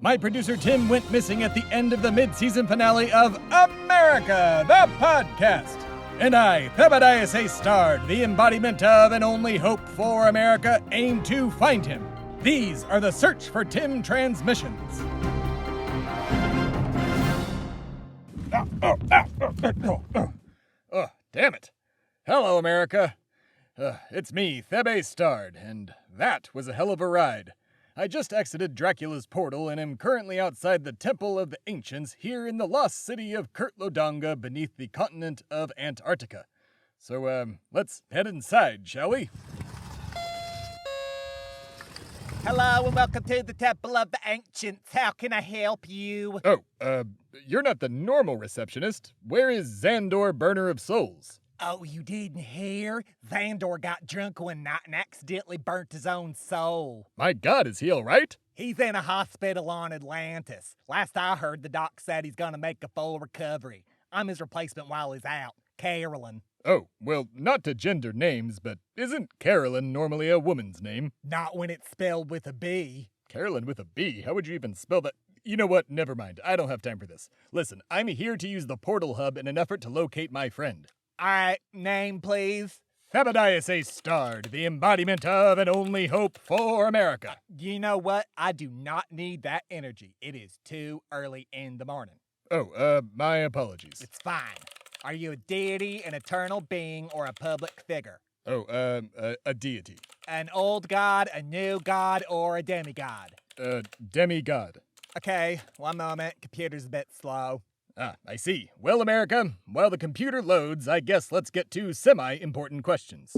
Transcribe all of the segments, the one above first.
My producer Tim went missing at the end of the mid-season finale of America, the podcast. And I, Theb A Stard, the embodiment of and only hope for America, aim to find him. These are the Search for Tim transmissions. Oh, damn it. Hello, America. It's me, Theb A Stard, and that was a hell of a ride. I just exited Dracula's portal and am currently outside the Temple of the Ancients here in the lost city of Danga beneath the continent of Antarctica. So, let's head inside, shall we? Hello and welcome to the Temple of the Ancients. How can I help you? Oh, you're not the normal receptionist. Where is Xandor, Burner of Souls? Oh, you didn't hear? Xandor got drunk one night and accidentally burnt his own soul. My God, is he all right? He's in a hospital on Atlantis. Last I heard, the doc said he's gonna make a full recovery. I'm his replacement while he's out, Carolyn. Oh, well, not to gender names, but isn't Carolyn normally a woman's name? Not when it's spelled with a B. Carolyn with a B? How would you even spell that? You know what? Never mind. I don't have time for this. Listen, I'm here to use the portal hub in an effort to locate my friend. Alright, name please? Theb A Stard, the embodiment of and only hope for America. You know what? I do not need that energy. It is too early in the morning. Oh, my apologies. It's fine. Are you a deity, an eternal being, or a public figure? Oh, a deity. An old god, a new god, or a demigod? Demigod. Okay, one moment. Computer's a bit slow. Ah, I see. Well, America, while the computer loads, I guess let's get to semi-important questions.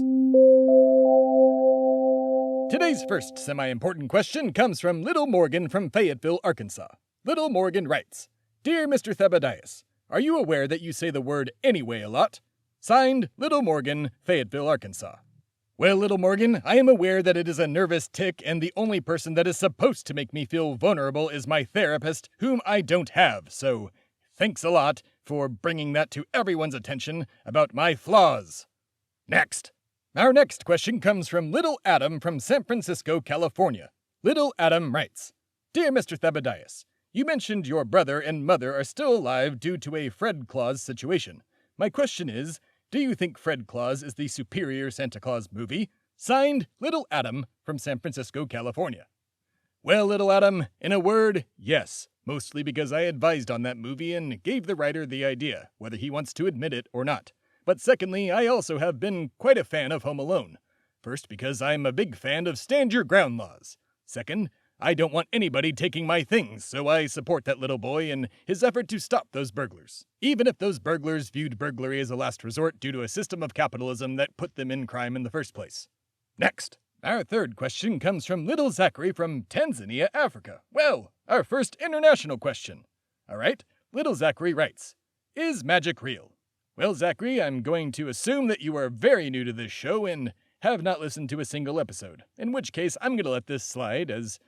Today's first semi-important question comes from Little Morgan from Fayetteville, Arkansas. Little Morgan writes, Dear Mr. Thebadias, are you aware that you say the word anyway a lot? Signed, Little Morgan, Fayetteville, Arkansas. Well, Little Morgan, I am aware that it is a nervous tic, and the only person that is supposed to make me feel vulnerable is my therapist, whom I don't have, so thanks a lot for bringing that to everyone's attention about my flaws. Next. Our next question comes from Little Adam from San Francisco, California. Little Adam writes, Dear Mr. Thebadias, you mentioned your brother and mother are still alive due to a Fred Claus situation. My question is, do you think Fred Claus is the superior Santa Claus movie? Signed, Little Adam from San Francisco, California. Well, Little Adam, in a word, yes. Mostly because I advised on that movie and gave the writer the idea, whether he wants to admit it or not. But secondly, I also have been quite a fan of Home Alone. First, because I'm a big fan of stand your ground laws. Second, I don't want anybody taking my things, so I support that little boy in his effort to stop those burglars. Even if those burglars viewed burglary as a last resort due to a system of capitalism that put them in crime in the first place. Next. Our third question comes from Little Zachary from Tanzania, Africa. Well, our first international question. All right, Little Zachary writes, Is magic real? Well, Zachary, I'm going to assume that you are very new to this show and have not listened to a single episode, in which case I'm going to let this slide as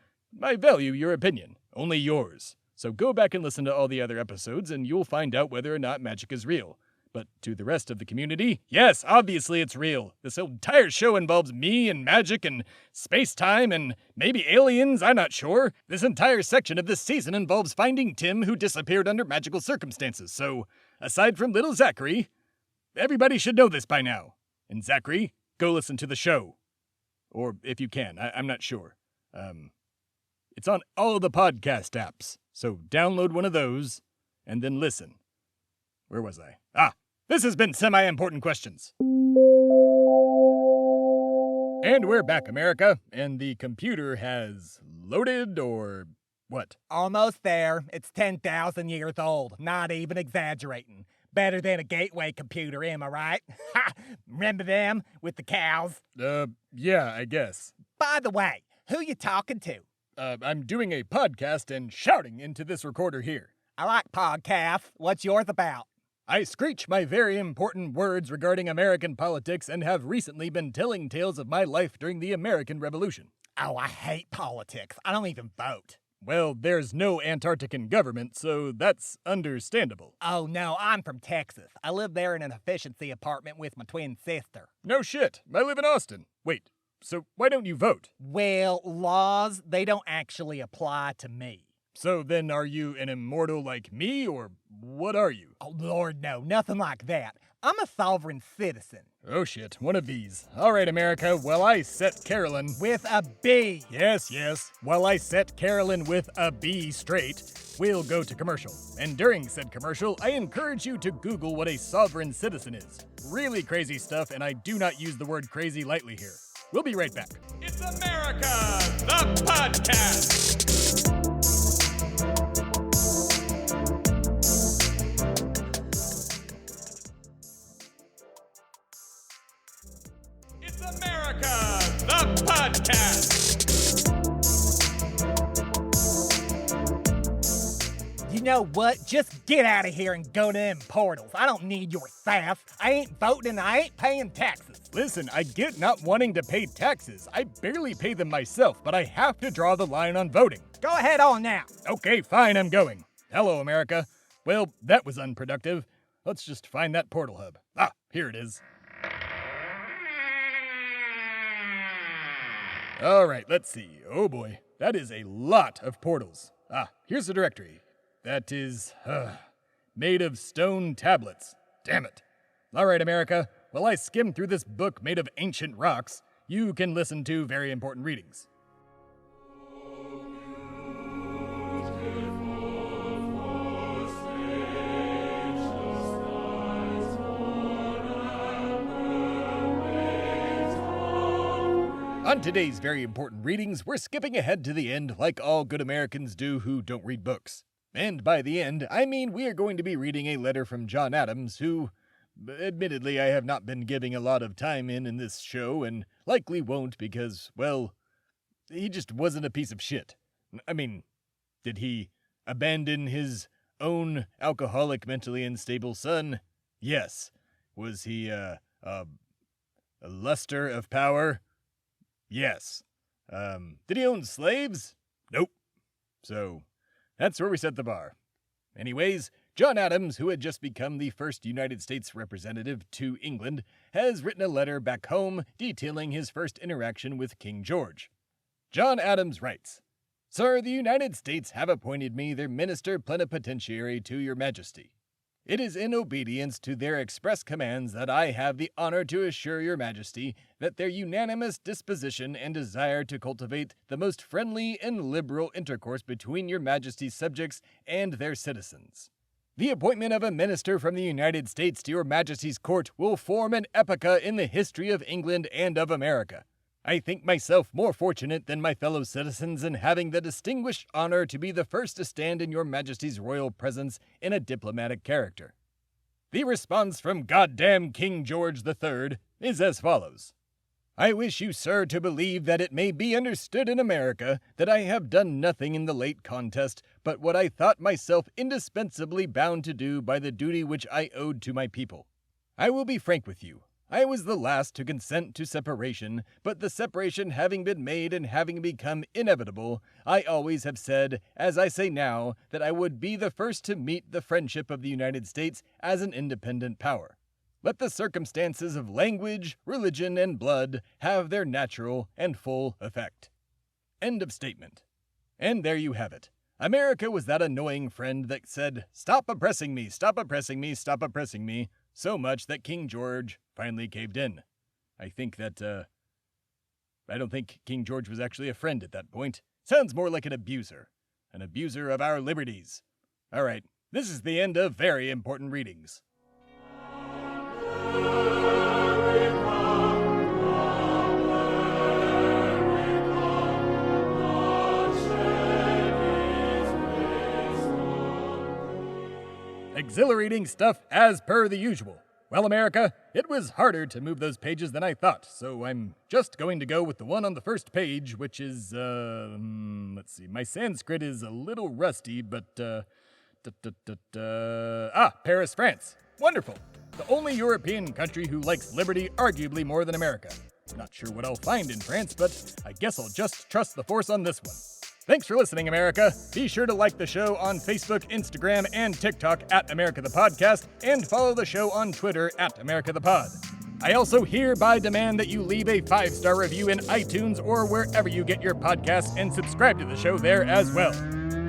I value your opinion, only yours. So go back and listen to all the other episodes and you'll find out whether or not magic is real. But to the rest of the community, yes, obviously it's real. This entire show involves me and magic and space-time and maybe aliens, I'm not sure. This entire section of this season involves finding Tim who disappeared under magical circumstances. So, aside from Little Zachary, everybody should know this by now. And Zachary, go listen to the show. Or if you can, I'm not sure. It's on all of the podcast apps. So download one of those and then listen. Where was I? This has been Semi-Important Questions. And we're back, America, and the computer has loaded, or what? Almost there. It's 10,000 years old. Not even exaggerating. Better than a gateway computer, am I right? Ha! Remember them? With the cows? Yeah, I guess. By the way, who you talking to? I'm doing a podcast and shouting into this recorder here. I like podcasts. What's yours about? I screech my very important words regarding American politics and have recently been telling tales of my life during the American Revolution. Oh, I hate politics. I don't even vote. Well, there's no Antarctican government, so that's understandable. Oh, no, I'm from Texas. I live there in an efficiency apartment with my twin sister. No shit. I live in Austin. Wait, so why don't you vote? Well, laws, they don't actually apply to me. So then are you an immortal like me, or what are you? Oh, Lord, no, nothing like that. I'm a sovereign citizen. Oh shit, one of these. All right, America, while I set Carolyn... With a B. Yes. While I set Carolyn with a B straight, we'll go to commercial. And during said commercial, I encourage you to Google what a sovereign citizen is. Really crazy stuff, and I do not use the word crazy lightly here. We'll be right back. It's America, the podcast. It's America, the podcast. You know what? Just get out of here and go to them portals. I don't need your sass. I ain't voting and I ain't paying taxes. Listen, I get not wanting to pay taxes. I barely pay them myself, but I have to draw the line on voting. Go ahead on now. Okay, fine, I'm going. Hello, America. Well, that was unproductive. Let's just find that portal hub. Ah, here it is. All right, let's see. Oh boy, that is a lot of portals. Ah, here's the directory. That is, made of stone tablets. Damn it. All right, America, while I skim through this book made of ancient rocks, you can listen to very important readings. On today's very important readings, we're skipping ahead to the end like all good Americans do who don't read books. And by the end, I mean we are going to be reading a letter from John Adams, who, admittedly, I have not been giving a lot of time in this show, and likely won't because, well, he just wasn't a piece of shit. I mean, did he abandon his own alcoholic, mentally unstable son? Yes. Was he, a luster of power? Yes. Did he own slaves? Nope. So, that's where we set the bar. Anyways, John Adams, who had just become the first United States representative to England, has written a letter back home detailing his first interaction with King George. John Adams writes, "Sir, the United States have appointed me their minister plenipotentiary to your majesty. It is in obedience to their express commands that I have the honor to assure your majesty that their unanimous disposition and desire to cultivate the most friendly and liberal intercourse between your majesty's subjects and their citizens. The appointment of a minister from the United States to your majesty's court will form an epocha in the history of England and of America. I think myself more fortunate than my fellow citizens in having the distinguished honor to be the first to stand in your majesty's royal presence in a diplomatic character." The response from goddamn King George III is as follows. "I wish you, sir, to believe that it may be understood in America that I have done nothing in the late contest but what I thought myself indispensably bound to do by the duty which I owed to my people. I will be frank with you. I was the last to consent to separation, but the separation having been made and having become inevitable, I always have said, as I say now, that I would be the first to meet the friendship of the United States as an independent power. Let the circumstances of language, religion, and blood have their natural and full effect." End of statement. And there you have it. America was that annoying friend that said, "Stop oppressing me, stop oppressing me, stop oppressing me," so much that King George finally caved in. I don't think King George was actually a friend at that point. Sounds more like an abuser of our liberties. All right, this is the end of very important readings. Exhilarating stuff as per the usual. Well, America, it was harder to move those pages than I thought, so I'm just going to go with the one on the first page, which is, let's see, my Sanskrit is a little rusty, but, Paris, France. Wonderful. The only European country who likes liberty arguably more than America. Not sure what I'll find in France, but I guess I'll just trust the force on this one. Thanks for listening, America. Be sure to like the show on Facebook, Instagram, and TikTok at America the Podcast, and follow the show on Twitter at America the Pod. I also hereby demand that you leave a 5-star review in iTunes or wherever you get your podcasts and subscribe to the show there as well.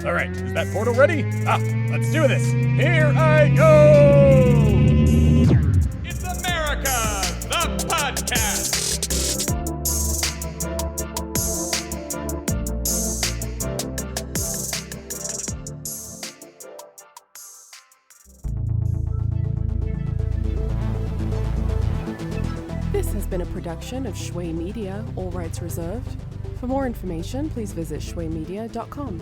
All right, is that portal ready? Let's do this. Here I go! It's America, the podcast. This has been a production of Shui Media, all rights reserved. For more information, please visit shuimedia.com.